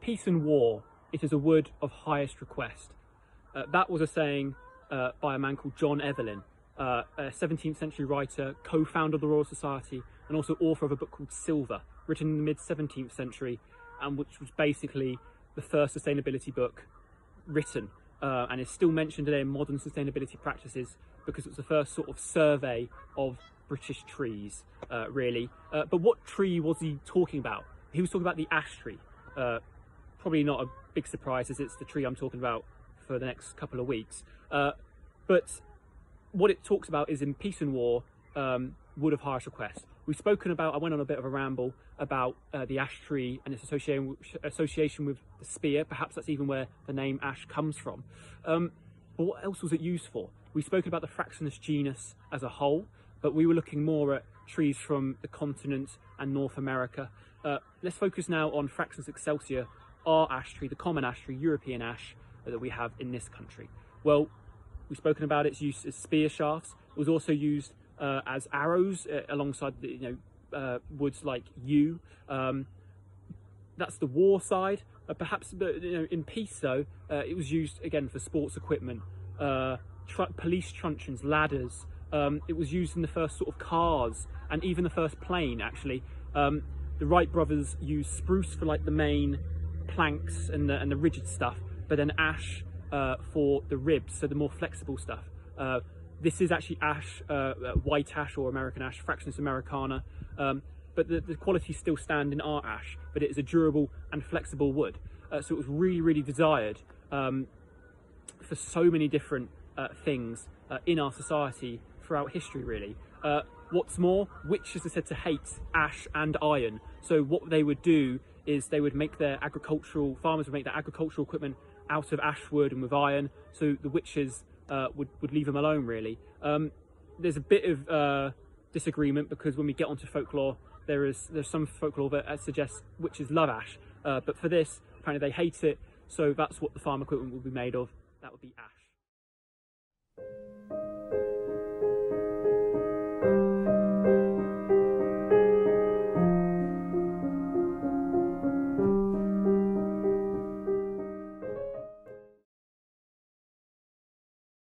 peace and war, it is a wood of highest request. That was a saying by a man called John Evelyn, a 17th century writer, co-founder of the Royal Society, and also author of a book called Silver, written in the mid-17th century, and which was basically the first sustainability book written, and is still mentioned today in modern sustainability practices because it was the first sort of survey of British trees, really. But what tree was he talking about? He was talking about the ash tree. Probably not a big surprise, as it's the tree I'm talking about for the next couple of weeks. But what it talks about is in peace and war, wood of highest request. We've spoken about, I went on a bit of a ramble about the ash tree and its association with the spear. Perhaps that's even where the name ash comes from. But what else was it used for? We've spoken about the Fraxinus genus as a whole, but we were looking more at trees from the continent and North America. Let's focus now on Fraxinus excelsior, our ash tree, the common ash tree, European ash that we have in this country. Well, we've spoken about its use as spear shafts. It was also used as arrows alongside the, woods like yew. That's the war side. Perhaps, but in peace though, it was used again for sports equipment, police truncheons, ladders. It was used in the first sort of cars and even the first plane. Actually, the Wright brothers used spruce for like the main planks and the rigid stuff, but then ash for the ribs, so the more flexible stuff. This is actually ash, white ash or American ash, Fraxinus americana, but the qualities still stand in our ash, but it is a durable and flexible wood. So it was really, really desired for so many different things in our society throughout history, really. What's more, witches are said to hate ash and iron. So what they would do is they would make farmers would make their agricultural equipment out of ash wood and with iron, so the witches would leave them alone, really. There's a bit of disagreement because when we get onto folklore, there's some folklore that suggests witches love ash, but for this, apparently they hate it, so that's what the farm equipment would be made of. That would be ash.